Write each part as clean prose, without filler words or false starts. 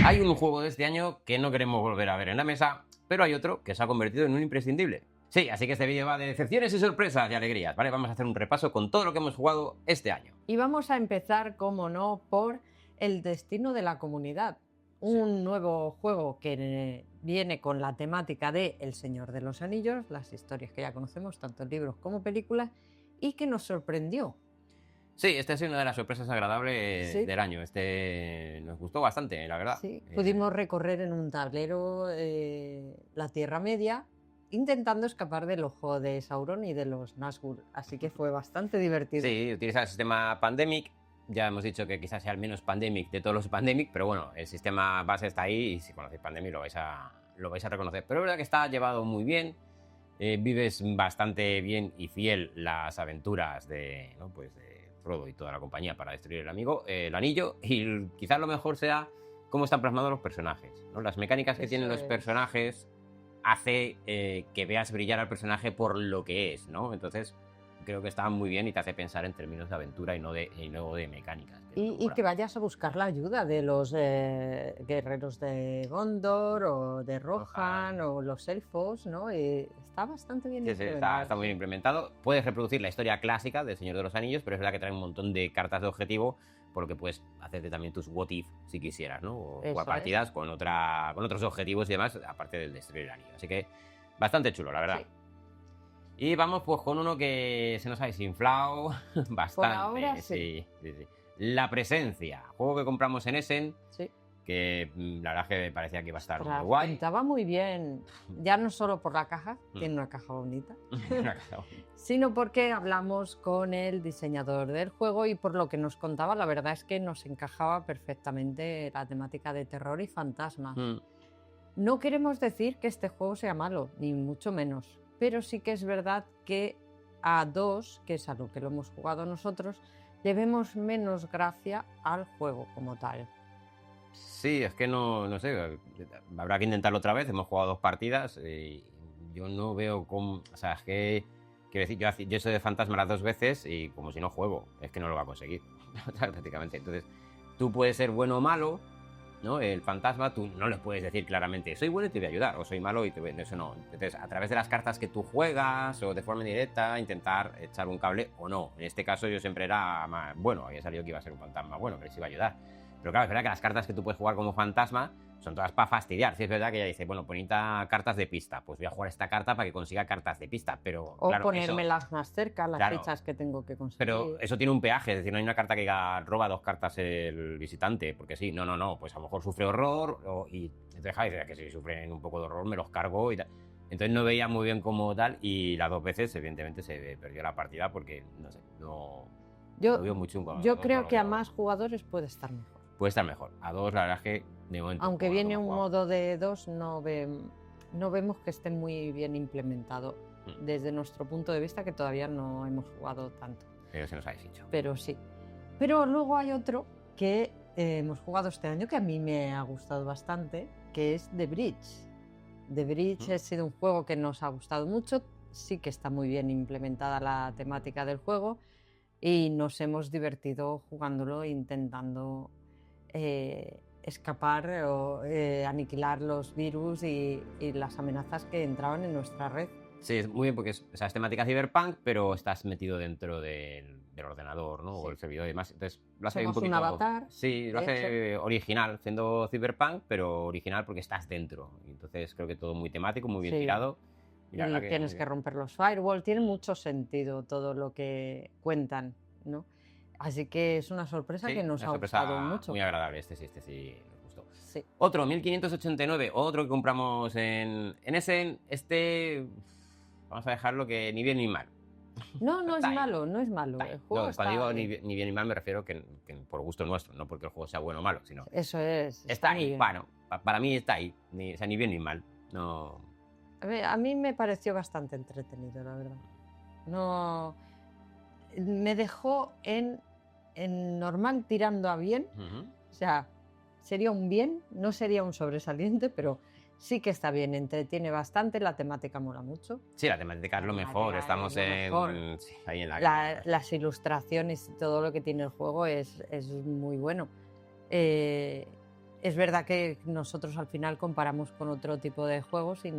Hay un juego de este año que no queremos volver a ver en la mesa, pero hay otro que se ha convertido en un imprescindible. Sí, así que este vídeo va de decepciones y sorpresas y alegrías, ¿vale? Vamos a hacer un repaso con todo lo que hemos jugado este año. Y vamos a empezar, como no, por El destino de la comunidad. Un nuevo juego que viene con la temática de El Señor de los Anillos, las historias que ya conocemos, tanto en libros como películas, y que nos sorprendió. Sí, esta ha sido una de las sorpresas agradables Sí. del año. Este nos gustó bastante, la verdad. Sí, pudimos recorrer en un tablero la Tierra Media, intentando escapar del ojo de Sauron y de los Nazgûl, así que fue bastante divertido. Sí, utiliza el sistema Pandemic. Ya hemos dicho que quizás sea el menos Pandemic de todos los Pandemic, pero bueno, el sistema base está ahí y si conocéis Pandemic lo vais a reconocer. Pero es verdad que está llevado muy bien. Vives bastante bien y fiel las aventuras de, ¿no? Pues de Frodo y toda la compañía para destruir el anillo, y quizás lo mejor sea cómo están plasmados los personajes, ¿no? Las mecánicas que tienen los personajes hace que veas brillar al personaje por lo que es, ¿no? Entonces creo que está muy bien y te hace pensar en términos de aventura y no de mecánicas. Y que vayas a buscar la ayuda de los guerreros de Gondor o de Rohan o los elfos, ¿no? Está bastante bien implementado. Está muy bien implementado. Puedes reproducir la historia clásica del Señor de los Anillos, pero es verdad que trae un montón de cartas de objetivo, por lo que puedes hacerte también tus what if si quisieras, ¿no? O jugar partidas con otros objetivos y demás, aparte del destruir el anillo. Así que bastante chulo, la verdad. Sí. Y vamos pues con uno que se nos ha desinflado bastante. Por ahora, sí. La Presencia, juego que compramos en Essen. Sí. Que la verdad es que parecía que iba a estar muy guay. Pintaba muy bien, ya no solo por la caja, tiene una caja bonita, sino porque hablamos con el diseñador del juego y por lo que nos contaba, la verdad es que nos encajaba perfectamente la temática de terror y fantasmas. No queremos decir que este juego sea malo, ni mucho menos, pero sí que es verdad que a 2, que es a lo que lo hemos jugado nosotros, le vemos menos gracia al juego como tal. Sí, es que no sé, habrá que intentarlo otra vez. Hemos jugado 2 partidas y yo no veo cómo. O sea, es que. Quiero decir, yo soy de fantasma las 2 veces y como si no juego, es que no lo va a conseguir, prácticamente. Entonces, tú puedes ser bueno o malo, ¿no? El fantasma, tú no le puedes decir claramente, soy bueno y te voy a ayudar, o soy malo y eso no. Entonces, a través de las cartas que tú juegas o de forma directa, intentar echar un cable o no. En este caso, yo siempre era más bueno, había salido que iba a ser un fantasma bueno, que les iba a ayudar. Pero claro, es verdad que las cartas que tú puedes jugar como fantasma son todas para fastidiar. Sí, es verdad que ella dice, bueno, bonita cartas de pista. Pues voy a jugar esta carta para que consiga cartas de pista. Pero, o claro, ponérmelas más cerca, las fechas que tengo que conseguir. Pero eso tiene un peaje, es decir, no hay una carta que diga roba 2 cartas el visitante, porque sí, no, pues a lo mejor sufre horror y deja que si sufren un poco de horror me los cargo y tal. Entonces no veía muy bien cómo tal y las 2 veces evidentemente se perdió la partida porque, no sé, no veo muy chungo. Yo creo que a más jugadores puede estar mejor. Puede estar mejor. A 2, la verdad es que de momento. Aunque viene un modo de 2, no vemos que esté muy bien implementado desde nuestro punto de vista, que todavía no hemos jugado tanto. Pero se nos ha dicho. Pero sí. Pero luego hay otro que hemos jugado este año que a mí me ha gustado bastante, que es The Bridge. The Bridge ha sido un juego que nos ha gustado mucho. Sí que está muy bien implementada la temática del juego y nos hemos divertido jugándolo, intentando escapar o aniquilar los virus y las amenazas que entraban en nuestra red. Sí, es muy bien porque es temática cyberpunk, pero estás metido dentro del ordenador, ¿no? Sí. O el servidor y demás. Entonces lo hace Somos un poquito. Un avatar. Sí, lo hace original, siendo cyberpunk, pero original porque estás dentro. Y entonces creo que todo muy temático, muy bien tirado. Y tienes que romper los firewalls. Tiene mucho sentido todo lo que cuentan, ¿no? Así que es una sorpresa que nos ha gustado mucho. Muy agradable, este sí nos gustó. Sí. Otro, 1589, otro que compramos en Essen. Vamos a dejarlo que ni bien ni mal. No es malo. Cuando digo ni bien ni mal me refiero que por gusto nuestro, no porque el juego sea bueno o malo, sino... Eso es. Está ahí, bueno, para mí está ahí, o sea, ni bien ni mal. No... A mí me pareció bastante entretenido, la verdad. No... Me dejó en normal tirando a bien, o sea, sería un bien, no sería un sobresaliente, pero sí que está bien, entretiene bastante, la temática mola mucho. Sí, la temática es lo mejor, estamos ahí en las ilustraciones y todo lo que tiene el juego es muy bueno. Es verdad que nosotros al final comparamos con otro tipo de juegos y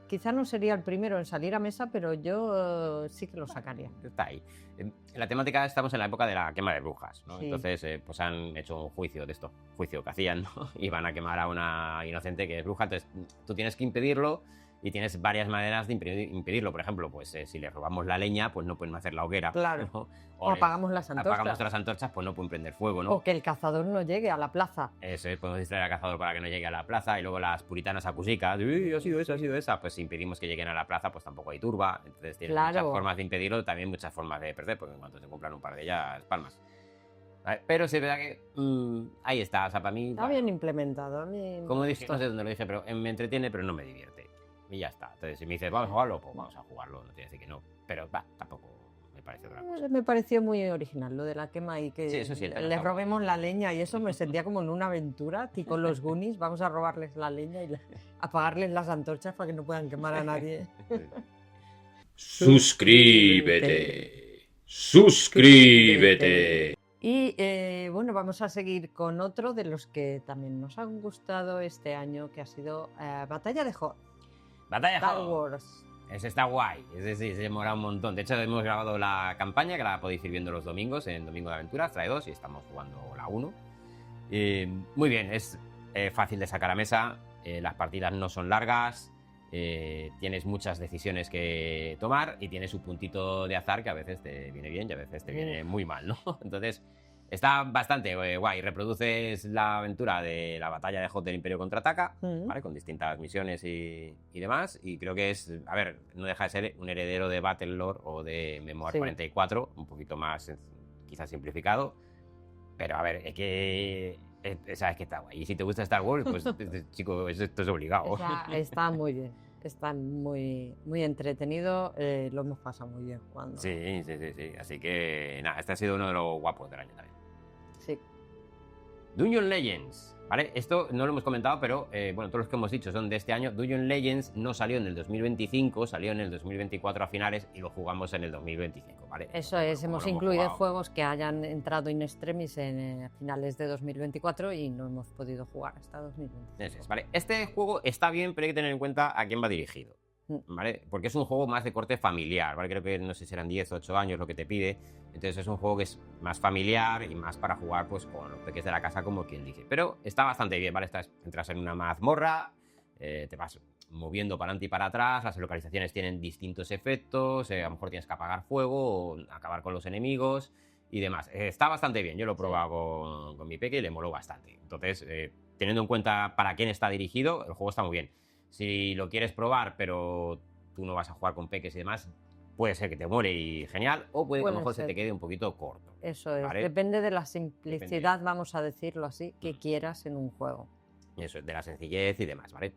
quizá no sería el primero en salir a mesa, pero yo sí que lo sacaría. Está ahí. En la temática estamos en la época de la quema de brujas, ¿no? Sí. Entonces, pues han hecho un juicio de esto, juicio que hacían, ¿no? Y van a quemar a una inocente que es bruja. Entonces, tú tienes que impedirlo y tienes varias maneras de impedirlo. Por ejemplo, pues si le robamos la leña, pues no pueden hacer la hoguera. Claro. ¿no? O apagamos las antorchas. Apagamos las antorchas, pues no pueden prender fuego, ¿no? O que el cazador no llegue a la plaza. Eso es, podemos distraer al cazador para que no llegue a la plaza. Y luego las puritanas acusicas, ¡uy, ha sido esa! Pues si impedimos que lleguen a la plaza, pues tampoco hay turba. Entonces tienes muchas formas de impedirlo, también muchas formas de perder, porque en cuanto se cumplan un par de ellas, palmas. Pero sí es verdad que ahí está, o sea, para mí... Está bien implementado. A mí como dije, no sé dónde lo dije, pero me entretiene, pero no me divierte. Y ya está. Entonces, si me dices, vamos a jugarlo, pues vamos a jugarlo. No te voy a decir que no. Pero tampoco me parece otra cosa. Me pareció muy original lo de la quema y que sí, eso sí, les robemos la leña y eso me sentía como en una aventura, tipo los Goonies, vamos a robarles la leña y apagarles las antorchas para que no puedan quemar a nadie. Suscríbete. Suscríbete. Y bueno, vamos a seguir con otro de los que también nos han gustado este año, que ha sido Batalla de Hoth. Batalla de Star Hoth. Wars. Ese está guay, ese sí, se demora un montón. De hecho, hemos grabado la campaña, que la podéis ir viendo los domingos, en Domingo de Aventuras, trae 2 y estamos jugando la 1. Muy bien, es fácil de sacar a mesa, las partidas no son largas, tienes muchas decisiones que tomar y tienes un puntito de azar que a veces te viene bien y a veces te viene muy mal, ¿no? Entonces, está bastante guay. Reproduces la aventura de la batalla de Hoth del Imperio Contraataca, ¿vale? Con distintas misiones y demás. Y creo que es, a ver, no deja de ser un heredero de Battlelore o de Memoir 44, un poquito más quizás simplificado. Pero a ver, es que sabes que está guay. Y si te gusta Star Wars, pues chico, esto es obligado. Está muy bien. Está muy, muy entretenido, lo hemos pasado muy bien jugando. Sí. Así que nada, este ha sido uno de los guapos del año también. Sí. Dungeon Legends, ¿vale? Esto no lo hemos comentado, pero bueno, todos los que hemos dicho son de este año. Dungeon Legends no salió en el 2025, salió en el 2024 a finales y lo jugamos en el 2025, ¿vale? Eso es, hemos incluido juegos que hayan entrado in extremis en finales de 2024 y no hemos podido jugar hasta 2025. Eso es, ¿vale? Este juego está bien, pero hay que tener en cuenta a quién va dirigido, ¿vale? Porque es un juego más de corte familiar, ¿vale? Creo que no sé si eran 10 o 8 años lo que te pide. Entonces es un juego que es más familiar y más para jugar pues con los peques de la casa, como quien dice. Pero está bastante bien, ¿vale? Entras en una mazmorra, te vas moviendo para adelante y para atrás, las localizaciones tienen distintos efectos, a lo mejor tienes que apagar fuego o acabar con los enemigos y demás. Está bastante bien, yo lo he probado con mi peque y le moló bastante. Entonces, teniendo en cuenta para quién está dirigido, el juego está muy bien. Si lo quieres probar, pero tú no vas a jugar con peques y demás, puede ser que te muere y genial, o puede que a lo mejor se te quede un poquito corto. Eso es, ¿vale? Depende de la simplicidad, vamos a decirlo así, que quieras en un juego. Eso, de la sencillez y demás, ¿vale?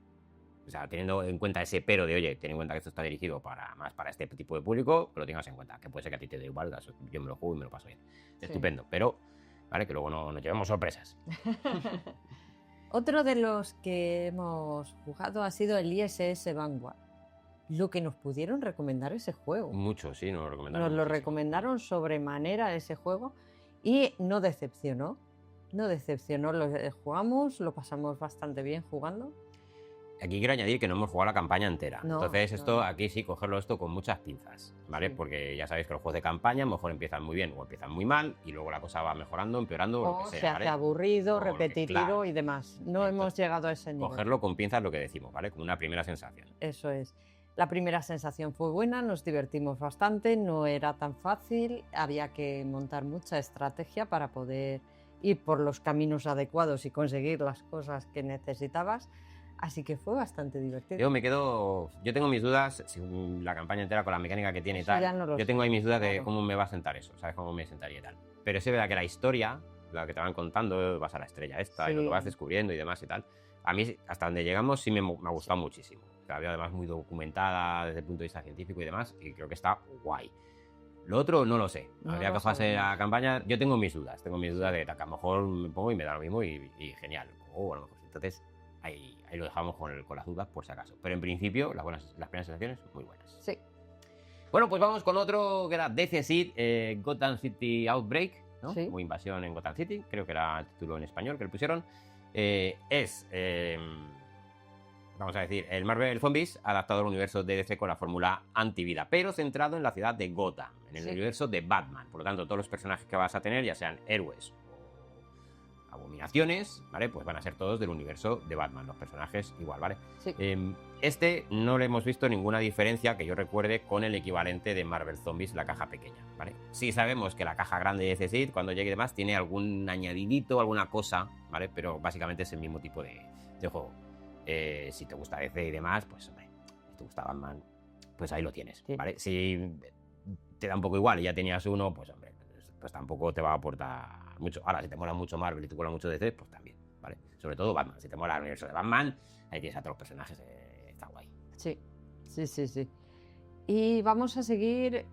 O sea, teniendo en cuenta ese pero de, oye, ten en cuenta que esto está dirigido más para este tipo de público, que lo tengas en cuenta, que puede ser que a ti te dé igual, yo me lo juego y me lo paso bien. Sí. Estupendo, pero, ¿vale? Que luego no nos llevemos sorpresas. Otro de los que hemos jugado ha sido el ISS Vanguard. Lo que nos pudieron recomendar ese juego. Mucho, sí, nos lo recomendaron. Nos lo recomendaron sobremanera ese juego y no decepcionó. No decepcionó, lo jugamos, lo pasamos bastante bien jugando. Aquí quiero añadir que no hemos jugado la campaña entera. Entonces esto, aquí sí, cogerlo esto con muchas pinzas, ¿vale? Sí. Porque ya sabéis que los juegos de campaña a lo mejor empiezan muy bien o empiezan muy mal y luego la cosa va mejorando, empeorando, o lo que sea, se hace aburrido, o repetitivo, claro, y demás. No hemos llegado a ese nivel. Cogerlo con pinzas, lo que decimos, ¿vale? Como una primera sensación. Eso es. La primera sensación fue buena, nos divertimos bastante, no era tan fácil, había que montar mucha estrategia para poder ir por los caminos adecuados y conseguir las cosas que necesitabas. Así que fue bastante divertido. Yo tengo mis dudas, si la campaña entera con la mecánica que tiene y tal. No yo tengo ahí mis dudas de cómo me va a sentar eso, ¿sabes? Cómo me sentaría y tal. Pero es verdad que la historia, la que te van contando, vas a la estrella esta y lo que vas descubriendo y demás y tal. A mí, hasta donde llegamos, sí me ha gustado muchísimo. La veo además muy documentada desde el punto de vista científico y demás, y creo que está guay. Lo otro no lo sé. Habría que pasar la campaña. Yo tengo mis dudas de que a lo mejor me pongo y me da lo mismo y genial. A lo mejor. Entonces, ahí lo dejamos con las dudas por si acaso. Pero en principio, las primeras sensaciones muy buenas. Sí. Bueno, pues vamos con otro que era DC Seed, Gotham City Outbreak, ¿no? Sí. O Invasión en Gotham City, creo que era el título en español que le pusieron. Vamos a decir, el Marvel Zombies adaptado al universo de DC con la fórmula antivida, pero centrado en la ciudad de Gotham, en el universo de Batman. Por lo tanto, todos los personajes que vas a tener, ya sean héroes o abominaciones, ¿vale? Pues van a ser todos del universo de Batman, los personajes igual, ¿vale? Sí. No le hemos visto ninguna diferencia que yo recuerde con el equivalente de Marvel Zombies, la caja pequeña, ¿vale? Sí sabemos que la caja grande de DC cuando llegue y demás, tiene algún añadidito, alguna cosa, ¿vale? Pero básicamente es el mismo tipo de juego. Si te gusta DC y demás, pues hombre, si te gusta Batman, pues ahí lo tienes, ¿vale? Si te da un poco igual y ya tenías uno, pues hombre, pues tampoco te va a aportar mucho. Ahora, si te mola mucho Marvel y te mola mucho DC, pues también, ¿vale? Sobre todo Batman. Si te mola el universo de Batman, ahí tienes a todos los personajes, está guay. Sí. Y vamos a seguir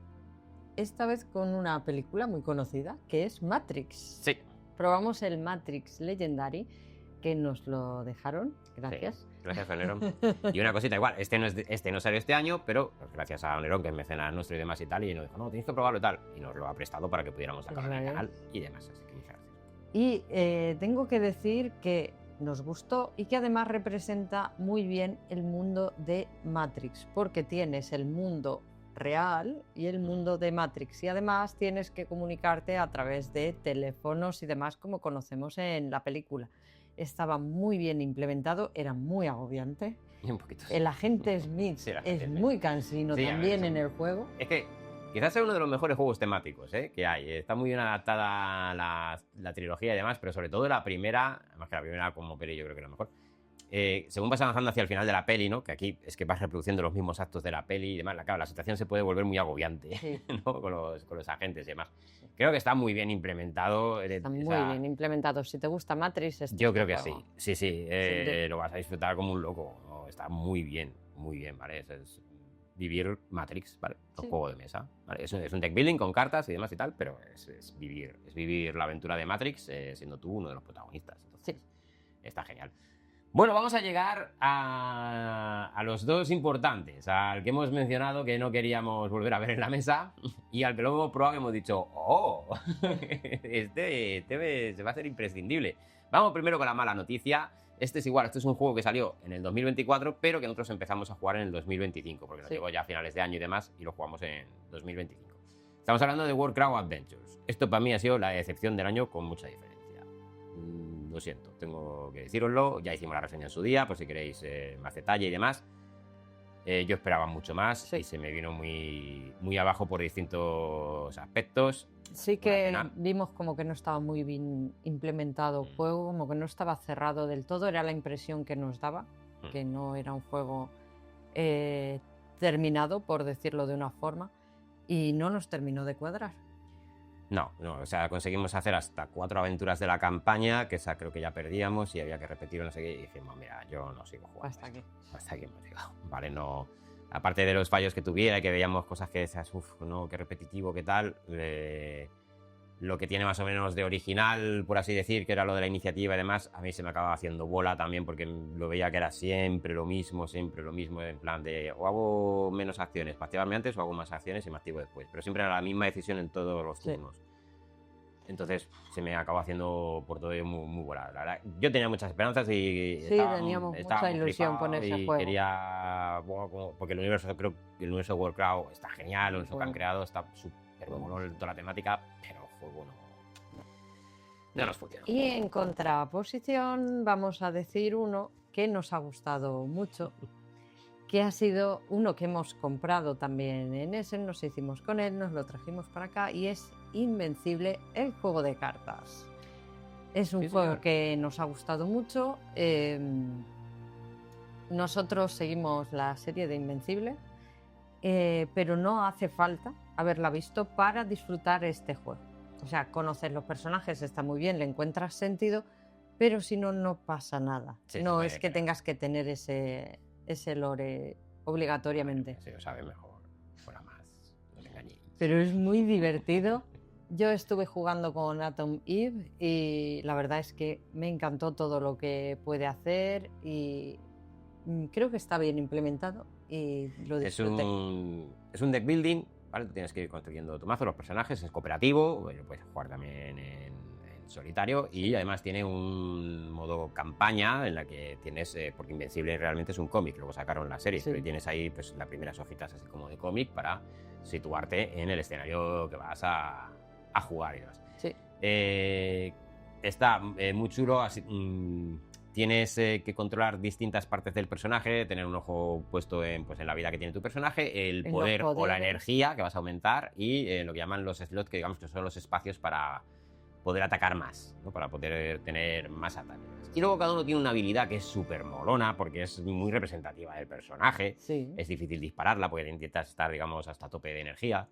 esta vez con una película muy conocida, que es Matrix. Sí. Probamos el Matrix Legendary, que nos lo dejaron, gracias. Sí, gracias a Oneron. Y una cosita igual, este no salió este año, pero pues, gracias a Oneron, que es mecenas nuestro y demás y tal, y nos dijo, no, tenéis que probarlo y tal, y nos lo ha prestado para que pudiéramos sacarlo en el canal y demás, así que gracias. Y tengo que decir que nos gustó y que además representa muy bien el mundo de Matrix, porque tienes el mundo real y el mundo de Matrix, y además tienes que comunicarte a través de teléfonos y demás, como conocemos en la película. Estaba muy bien implementado, era muy agobiante. Un poquito. El agente Smith es muy cansino también en el juego. Es que quizás sea uno de los mejores juegos temáticos que hay. Está muy bien adaptada la trilogía y demás, pero sobre todo la primera, además que la primera como peli yo creo que es la mejor. Según vas avanzando hacia el final de la peli, ¿no? Que aquí es que vas reproduciendo los mismos actos de la peli y demás, claro, la situación se puede volver muy agobiante, sí. ¿no? con los agentes y demás. Creo que está muy bien implementado. Está muy bien implementado. Si te gusta Matrix, yo creo que sí. Lo vas a disfrutar como un loco, ¿no? Está muy bien, ¿vale? Es vivir Matrix, ¿vale? Un juego de mesa, ¿vale? Es un deck building con cartas y demás y tal, pero es vivir la aventura de Matrix siendo tú uno de los protagonistas. Entonces, está genial. Bueno, vamos a llegar a los dos importantes, al que hemos mencionado que no queríamos volver a ver en la mesa y al que lo hemos probado que hemos dicho, este se va a hacer imprescindible. Vamos primero con la mala noticia. Este es igual, este es un juego que salió en el 2024, pero que nosotros empezamos a jugar en el 2025, porque nos llegó ya a finales de año y demás, y lo jugamos en 2025. Estamos hablando de Warcraft Adventures. Esto para mí ha sido la excepción del año con mucha diferencia. Lo siento, tengo que decíroslo. Ya hicimos la reseña en su día, por si queréis más detalle y demás. Yo esperaba mucho más y se me vino muy abajo por distintos aspectos. Sí que vimos como que no estaba muy bien implementado el juego, como que no estaba cerrado del todo, era la impresión que nos daba, que no era un juego terminado, por decirlo de una forma, y no nos terminó de cuadrar. No, o sea, conseguimos hacer hasta 4 aventuras de la campaña, que esa creo que ya perdíamos y había que repetirlo, no sé qué, y dijimos, mira, yo no sigo jugando. Hasta aquí hemos llegado, ¿vale? No, aparte de los fallos que tuviera y que veíamos cosas que decías, no, qué repetitivo, qué tal, lo que tiene más o menos de original, por así decir, que era lo de la iniciativa y demás, a mí se me acababa haciendo bola también porque lo veía que era siempre lo mismo, en plan de o hago menos acciones para activarme antes o hago más acciones y me activo después, pero siempre era la misma decisión en todos los turnos. Entonces se me acabó haciendo por todo muy bola. La verdad, yo tenía muchas esperanzas y teníamos mucha ilusión con ese juego. Quería, porque el universo de Warcraft está genial, el universo que han creado está súper bueno, toda la temática, pero el juego no nos funciona. Y en contraposición vamos a decir uno que nos ha gustado mucho, que ha sido uno que hemos comprado también en Essen, nos hicimos con él, nos lo trajimos para acá y es Invencible, el juego de cartas. Es un juego que nos ha gustado mucho. Nosotros seguimos la serie de Invencible, pero no hace falta haberla visto para disfrutar este juego. O sea, conocer los personajes está muy bien, le encuentras sentido, pero si no, no pasa nada. No es que tengas que tener ese lore obligatoriamente. Si lo sabe mejor, fuera más, no te engañéis. Pero es muy divertido. Yo estuve jugando con Atom Eve y la verdad es que me encantó todo lo que puede hacer y creo que está bien implementado y lo disfruté. Es un deck building, ¿vale? Tú tienes que ir construyendo tu mazo, los personajes, es cooperativo, lo puedes jugar también en solitario, y además tiene un modo campaña en la que tienes, porque Invencible realmente es un cómic, luego sacaron la serie, pero tienes ahí pues las primeras hojitas así como de cómic para situarte en el escenario que vas a jugar y demás. Sí. Está muy chulo, así, tienes que controlar distintas partes del personaje, tener un ojo puesto en la vida que tiene tu personaje, el poder o la energía que vas a aumentar y lo que llaman los slots, que digamos que son los espacios para poder atacar más, ¿no? Para poder tener más ataques. Y luego cada uno tiene una habilidad que es súper molona porque es muy representativa del personaje. Sí. Es difícil dispararla porque intentas estar, digamos, hasta tope de energía.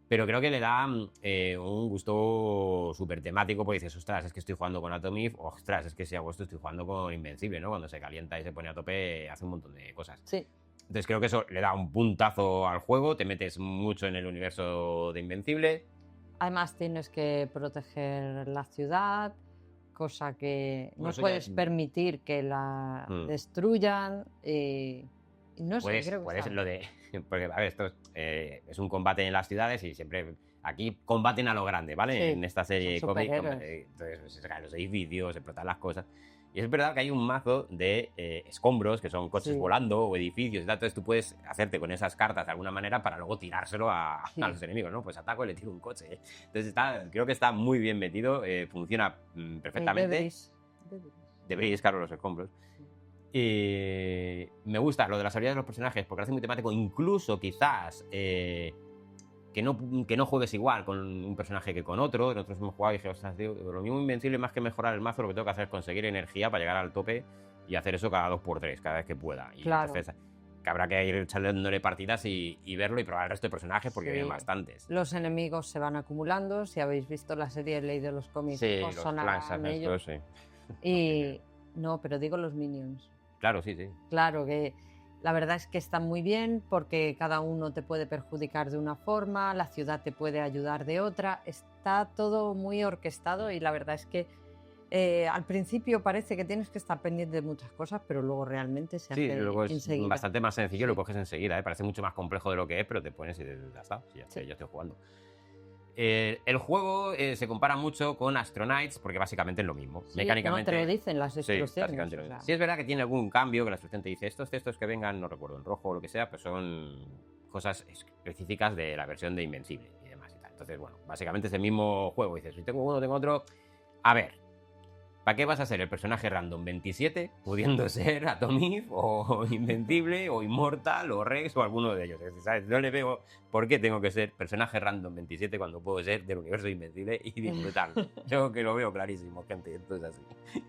Pero creo que le da un gusto súper temático, porque dices, ostras, es que estoy jugando con Atomic, ostras, es que si hago esto estoy jugando con Invencible, ¿no? Cuando se calienta y se pone a tope, hace un montón de cosas. Sí. Entonces creo que eso le da un puntazo al juego, te metes mucho en el universo de Invencible. Además tienes que proteger la ciudad, cosa que no eso puedes permitir que la destruyan. No sé, creo que puedes lo de... Porque, a ver, esto es un combate en las ciudades y siempre... Aquí combaten a lo grande, ¿vale? Sí, en esta serie cómic. Entonces se caen los edificios, se explotan las cosas. Y es verdad que hay un mazo de escombros, que son coches volando o edificios y tal. Entonces tú puedes hacerte con esas cartas de alguna manera para luego tirárselo a los enemigos, ¿no? Pues ataco y le tiro un coche. Entonces creo que está muy bien metido, funciona perfectamente. Debris, claro, los escombros. Y me gusta lo de las habilidades de los personajes porque lo hace muy temático, incluso quizás que no juegues igual con un personaje que con otro. Nosotros hemos jugado y dije, ostras, tío, lo mismo Invencible, más que mejorar el mazo, lo que tengo que hacer es conseguir energía para llegar al tope y hacer eso cada 2x3, cada vez que pueda. Y claro. Entonces que habrá que ir echándole partidas y verlo y probar el resto de personajes porque vienen bastantes. Los enemigos se van acumulando, si habéis visto la serie, he leído los cómics, os sonarán ellos. Sí. Y no, pero digo los minions. Claro, sí. Claro, que la verdad es que están muy bien porque cada uno te puede perjudicar de una forma, la ciudad te puede ayudar de otra, está todo muy orquestado y la verdad es que al principio parece que tienes que estar pendiente de muchas cosas, pero luego realmente se hace luego es enseguida. Bastante más sencillo, lo coges enseguida, parece mucho más complejo de lo que es, pero te pones y ya está, ya estoy jugando. El juego se compara mucho con Astronauts porque básicamente es lo mismo. Mecánicamente, no te lo dicen las instrucciones. Sí, es verdad que tiene algún cambio, que la instrucción te dice estos textos que vengan, no recuerdo, en rojo o lo que sea, pues son cosas específicas de la versión de Invencible y demás y tal. Entonces, bueno, básicamente es el mismo juego. Dices, si tengo uno, tengo otro. A ver, ¿para qué vas a ser el personaje random 27 pudiendo ser Atomic o Invencible o Immortal o Rex o alguno de ellos? ¿Sabes? No le veo por qué tengo que ser personaje random 27 cuando puedo ser del universo de Invencible y disfrutarlo. Yo que lo veo clarísimo, gente. Entonces así.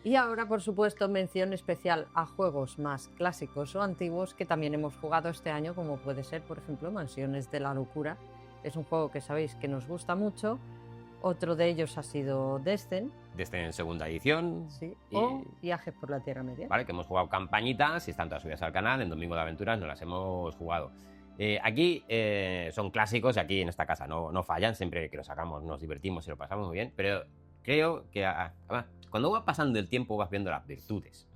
Y ahora, por supuesto, mención especial a juegos más clásicos o antiguos que también hemos jugado este año, como puede ser, por ejemplo, Mansiones de la Locura. Es un juego que sabéis que nos gusta mucho. Otro de ellos ha sido Descent. Descent en segunda edición. Sí. O Viajes por la Tierra Media. Vale, que hemos jugado campañitas y están todas subidas al canal. En Domingo de Aventuras nos las hemos jugado. Aquí son clásicos y aquí en esta casa no fallan. Siempre que lo sacamos nos divertimos y lo pasamos muy bien. Pero creo que cuando va pasando el tiempo vas viendo las virtudes.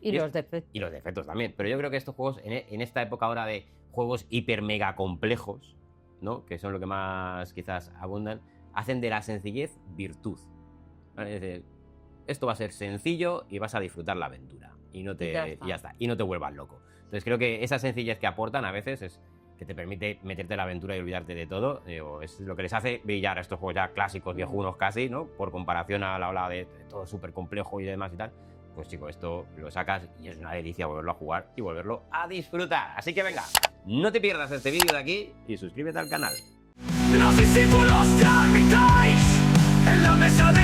Y los defectos. Y los defectos también. Pero yo creo que estos juegos, en esta época ahora de juegos hiper mega complejos, ¿no? Que son lo que más quizás abundan, hacen de la sencillez virtud. ¿Vale? Es decir, esto va a ser sencillo y vas a disfrutar la aventura. Y ya está. Y no te vuelvas loco. Entonces creo que esa sencillez que aportan a veces es que te permite meterte en la aventura y olvidarte de todo. Es lo que les hace brillar a estos juegos ya clásicos, viejunos casi, ¿no? Por comparación a la ola de todo súper complejo y demás y tal. Pues chico, esto lo sacas y es una delicia volverlo a jugar y volverlo a disfrutar. Así que venga, no te pierdas este vídeo de aquí y suscríbete al canal. Los discípulos de Armitage en la mesa de